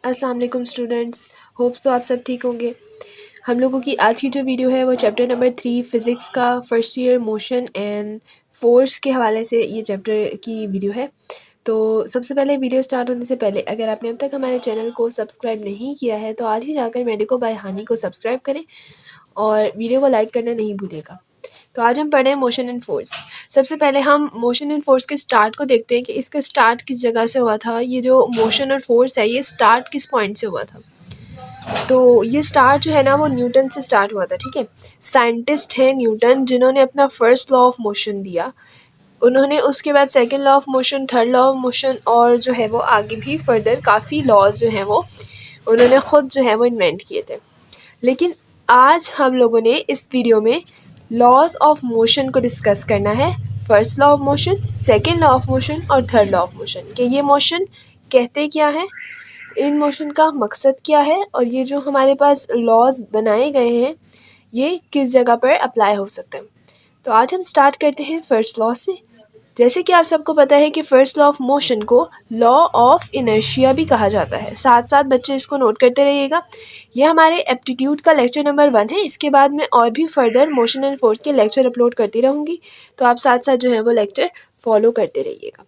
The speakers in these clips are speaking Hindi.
अस्सलाम वालेकुम स्टूडेंट्स, होप तो आप सब ठीक होंगे। हम लोगों की आज की जो वीडियो है वो चैप्टर नंबर 3 फ़िज़िक्स का first year motion and force के हवाले से ये चैप्टर की वीडियो है। तो सबसे पहले वीडियो स्टार्ट होने से पहले अगर आपने अब तक हमारे चैनल को सब्सक्राइब नहीं किया है तो आज ही जाकर मेडिको बाय हानी को सब्सक्राइब करें और वीडियो को लाइक करना नहीं भूलिएगा। तो आज हम पढ़े मोशन एंड फोर्स। सबसे पहले हम मोशन एंड फोर्स के स्टार्ट को देखते हैं कि इसका स्टार्ट किस जगह से हुआ था। ये जो मोशन और फोर्स है ये स्टार्ट किस पॉइंट से हुआ था। तो ये स्टार्ट जो है ना वो न्यूटन से स्टार्ट हुआ था। ठीक है, साइंटिस्ट है न्यूटन जिन्होंने अपना फर्स्ट लॉ ऑफ मोशन दिया। उन्होंने उसके बाद second law of motion, third law of motion और जो है वो आगे भी फर्दर काफ़ी लॉज जो हैं वो उन्होंने ख़ुद जो है वो इन्वेंट किए थे। लेकिन आज हम लोगों ने इस वीडियो में लॉज ऑफ मोशन को डिस्कस करना है। First law of motion, second law of motion और थर्ड लॉ ऑफ मोशन कि ये मोशन कहते क्या हैं, इन मोशन का मकसद क्या है और ये जो हमारे पास लॉज बनाए गए हैं ये किस जगह पर अप्लाई हो सकते हैं। तो आज हम स्टार्ट करते हैं फर्स्ट लॉ से। जैसे कि आप सबको पता है कि फर्स्ट लॉ ऑफ मोशन को लॉ ऑफ इनर्शिया भी कहा जाता है। साथ साथ बच्चे इसको नोट करते रहिएगा। ये हमारे एप्टीट्यूड का लेक्चर नंबर 1 है। इसके बाद मैं और भी फर्दर मोशन एंड फोर्स के लेक्चर अपलोड करती रहूँगी, तो आप साथ साथ जो है वो लेक्चर फॉलो करते रहिएगा।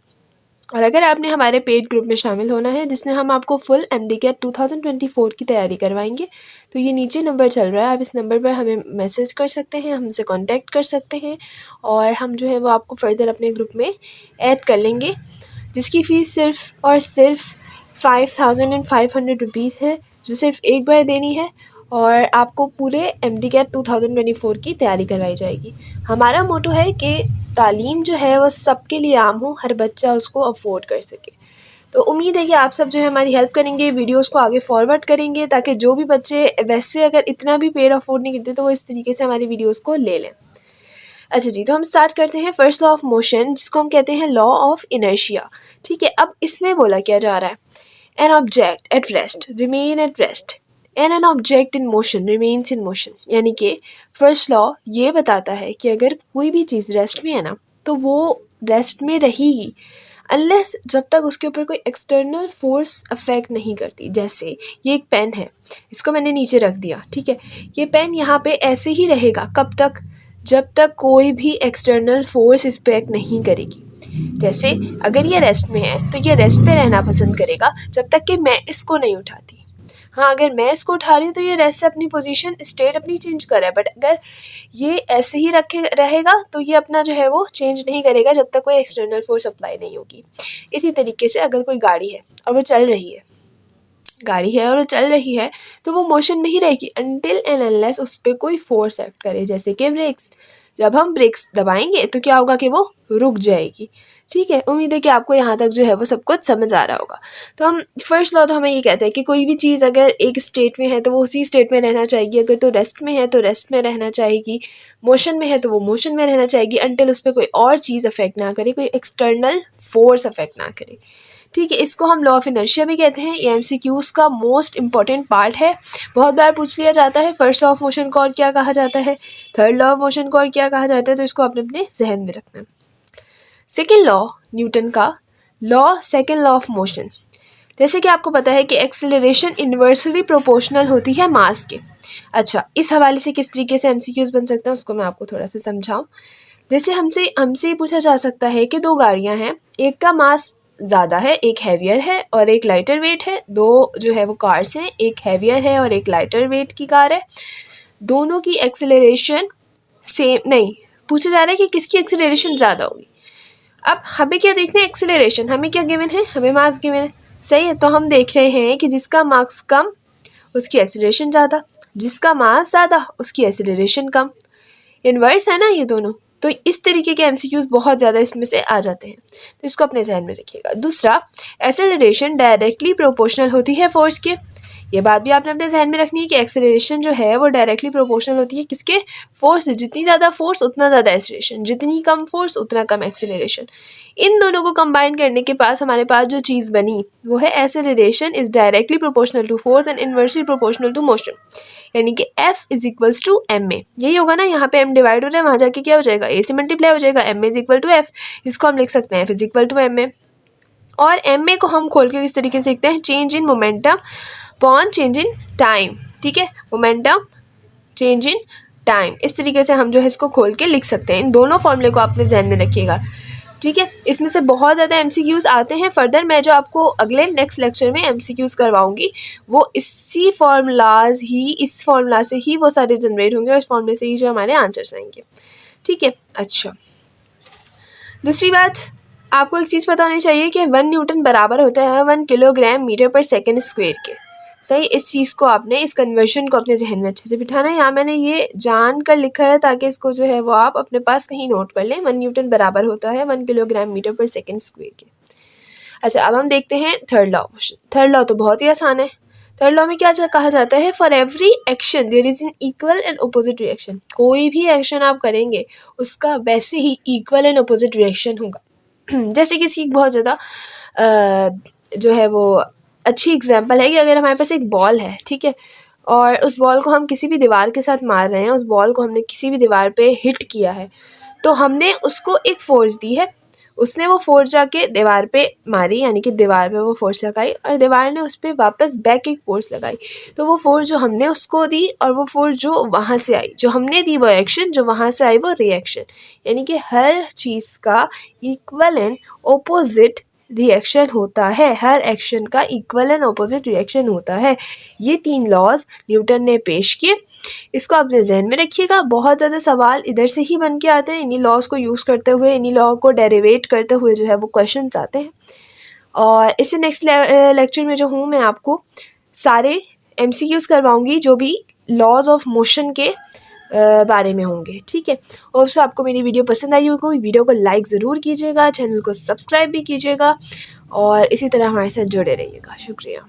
और अगर आपने हमारे पेड ग्रुप में शामिल होना है जिसमें हम आपको फुल MD-CAT 2024 की तैयारी करवाएंगे, तो ये नीचे नंबर चल रहा है, आप इस नंबर पर हमें मैसेज कर सकते हैं, हमसे कांटेक्ट कर सकते हैं और हम जो है वो आपको फर्दर अपने ग्रुप में ऐड कर लेंगे, जिसकी फ़ीस सिर्फ़ और सिर्फ 5500 रुपीज़ है, जो सिर्फ एक बार देनी है और आपको पूरे MD-CAT 2024 की तैयारी करवाई जाएगी। हमारा मोटो है कि तालीम जो है वो सबके लिए आम हो, हर बच्चा उसको अफोर्ड कर सके। तो उम्मीद है कि आप सब जो है हमारी हेल्प करेंगे, वीडियोस को आगे फॉरवर्ड करेंगे ताकि जो भी बच्चे वैसे अगर इतना भी पेड अफोर्ड नहीं करते तो वो इस तरीके से हमारी वीडियोस को ले लें। अच्छा जी, तो हम स्टार्ट करते हैं फर्स्ट लॉ ऑफ मोशन, जिसको हम कहते हैं लॉ ऑफ इनर्शिया। ठीक है, अब इसमें बोला क्या जा रहा है, an object at rest remain at rest and an object in motion remains in motion. यानी कि फर्स्ट लॉ ये बताता है कि अगर कोई भी चीज़ रेस्ट में है ना तो वो रेस्ट में रहेगी अनलेस जब तक उसके ऊपर कोई एक्सटर्नल फोर्स अफेक्ट नहीं करती। जैसे ये एक पेन है, इसको मैंने नीचे रख दिया। ठीक है, ये पेन यहाँ पे ऐसे ही रहेगा कब तक, जब तक कोई भी एक्सटर्नल फोर्स इस पर एक्ट नहीं करेगी। जैसे अगर ये रेस्ट में है तो ये रेस्ट पे रहना पसंद करेगा जब तक कि मैं इसको नहीं उठाती। हाँ, अगर मैं इसको उठा रही हूँ तो ये रेस्ट से अपनी पोजीशन स्टेट अपनी चेंज कर रहा है, बट अगर ये ऐसे ही रखे रहेगा तो ये अपना जो है वो चेंज नहीं करेगा जब तक कोई एक्सटर्नल फोर्स अप्लाई नहीं होगी। इसी तरीके से अगर कोई गाड़ी है और वो चल रही है, तो वो मोशन में ही रहेगी अनटिल एंड अनलेस उस पर कोई फोर्स एक्ट करे। जैसे कि ब्रेक्स, जब हम ब्रेक्स दबाएंगे तो क्या होगा कि वो रुक जाएगी। ठीक है, उम्मीद है कि आपको यहाँ तक जो है वो सब कुछ समझ आ रहा होगा। तो हम फर्स्ट लॉ तो हमें ये कहते हैं कि कोई भी चीज़ अगर एक स्टेट में है तो वो उसी स्टेट में रहना चाहिए, अगर तो रेस्ट में है तो रेस्ट में रहना चाहिए, मोशन में है तो वो मोशन में रहना चाहिए अनटिल उस पर कोई और चीज़ अफेक्ट ना करे, कोई एक्सटर्नल फोर्स अफेक्ट ना करे। ठीक है, इसको हम लॉ ऑफ इनर्शिया भी कहते हैं। ये MCQs का मोस्ट इंपॉर्टेंट पार्ट है, बहुत बार पूछ लिया जाता है। फर्स्ट लॉ ऑफ मोशन को और क्या कहा जाता है, थर्ड लॉ ऑफ मोशन को और क्या कहा जाता है, तो इसको आपने अपने जहन में रखना है। सेकेंड लॉ, न्यूटन का law, second law of motion. जैसे कि आपको पता है कि एक्सेलरेशन इन्वर्सली प्रोपोर्शनल होती है मास के। अच्छा, इस हवाले से किस तरीके से MCQs बन सकते हैं उसको मैं आपको थोड़ा सा समझाऊं। जैसे हमसे पूछा जा सकता है कि दो गाड़ियां हैं, एक का मास ज़्यादा है, एक हैवियर है और एक लाइटर वेट है। दो जो है वो कार्स हैं, एक हैवियर है और एक लाइटर वेट की कार है। दोनों की एक्सेलरेशन सेम नहीं, पूछा जा रहा है कि किसकी एक्सेलरेशन ज़्यादा होगी। अब हमें क्या देखना है, एक्सेलरेशन, हमें क्या गिवन है, हमें मास गिवन है। सही है, तो हम देख रहे हैं कि जिसका मास कम उसकी एक्सेलरेशन ज़्यादा, जिसका मास ज़्यादा उसकी एक्सेलरेशन कम। इन्वर्स है ना ये दोनों। तो इस तरीके के MCQs बहुत ज़्यादा इसमें से आ जाते हैं, तो इसको अपने ज़हन में रखिएगा। दूसरा, एक्सेलरेशन डायरेक्टली प्रोपोर्शनल होती है फोर्स के। ये बात भी आपने अपने जहन में रखनी है कि एक्सेलरेशन जो है वो डायरेक्टली प्रोपोर्शनल होती है किसके, फोर्स से। जितनी ज़्यादा फोर्स उतना ज़्यादा एक्सेलरेशन, जितनी कम फोर्स उतना कम एक्सेलरेशन। इन दोनों को कंबाइन करने के पास हमारे पास जो चीज़ बनी वो है acceleration is directly proportional to force and inversely proportional to motion. यानी कि F is equals to M A, यही होगा ना। यहाँ पे M डिवाइड हो रहा है, वहाँ जाके क्या हो जाएगा, A से मल्टीप्लाई हो जाएगा, M is equal to F। इसको हम लिख सकते हैं F is equal to M A. और एम ए को हम खोल के किस तरीके से लिखते हैं, change in momentum upon change in time, ठीक है, मोमेंटम चेंज इन टाइम, इस तरीके से हम जो है इसको खोल के लिख सकते हैं। इन दोनों फॉर्मूले को आपने ध्यान में रखिएगा, ठीक है। इसमें से बहुत ज़्यादा एमसीक्यूज़ आते हैं। फर्दर मैं जो आपको अगले नेक्स्ट लेक्चर में एमसीक्यूज़ करवाऊंगी वो इस फार्मूला से ही वो सारे जनरेट होंगे और इस फार्मूले से ही जो हमारे आंसर्स आएंगे, ठीक है। अच्छा, दूसरी बात आपको एक चीज़ पता होनी चाहिए कि 1 न्यूटन बराबर होता है 1 किलोग्राम मीटर पर सेकेंड स्क्वायर के। सही, इस चीज़ को आपने, इस कन्वर्शन को अपने जहन में अच्छे से बिठाना है। यहाँ मैंने ये जान कर लिखा है ताकि इसको जो है वो आप अपने पास कहीं नोट कर लें। 1 न्यूटन बराबर होता है 1 किलोग्राम मीटर पर सेकेंड स्क्वायर के। अच्छा, अब हम देखते हैं थर्ड लॉ। थर्ड लॉ तो बहुत ही आसान है। थर्ड लॉ में क्या कहा जाता है, for every action there is an equal and opposite reaction. कोई भी एक्शन आप करेंगे उसका वैसे ही इक्वल एंड अपोजिट रिएक्शन होगा। जैसे कि इसकी बहुत ज़्यादा जो है वो अच्छी एग्जांपल है कि अगर हमारे पास एक बॉल है, ठीक है, और उस बॉल को हम किसी भी दीवार के साथ मार रहे हैं, उस बॉल को हमने किसी भी दीवार पे हिट किया है, तो हमने उसको एक फोर्स दी है, उसने वो फोर्स जाके दीवार पे मारी, यानी कि दीवार पे वो फोर्स लगाई और दीवार ने उस पर वापस बैक एक फोर्स लगाई। तो वो फोर्स जो हमने उसको दी और वो फोर्स जो वहाँ से आई, जो हमने दी वो एक्शन, जो वहाँ से आई वो रिएक्शन, यानी कि हर चीज़ का इक्वल एंड ओपोजिट रिएक्शन होता है। हर एक्शन का इक्वल एंड ऑपोजिट रिएक्शन होता है। ये 3 लॉज न्यूटन ने पेश किए, इसको अपने जहन में रखिएगा। बहुत ज़्यादा सवाल इधर से ही बन के आते हैं, इन्हीं लॉज को यूज़ करते हुए, इन्हीं लॉ को डेरिवेट करते हुए जो है वो क्वेश्चंस आते हैं। और इसे नेक्स्ट लेक्चर में जो हूँ मैं आपको सारे MCQs करवाऊँगी जो भी लॉज ऑफ मोशन के बारे में होंगे, ठीक है। और सो आपको मेरी वीडियो पसंद आई होगी, वीडियो को लाइक ज़रूर कीजिएगा, चैनल को सब्सक्राइब भी कीजिएगा और इसी तरह हमारे साथ जुड़े रहिएगा। शुक्रिया।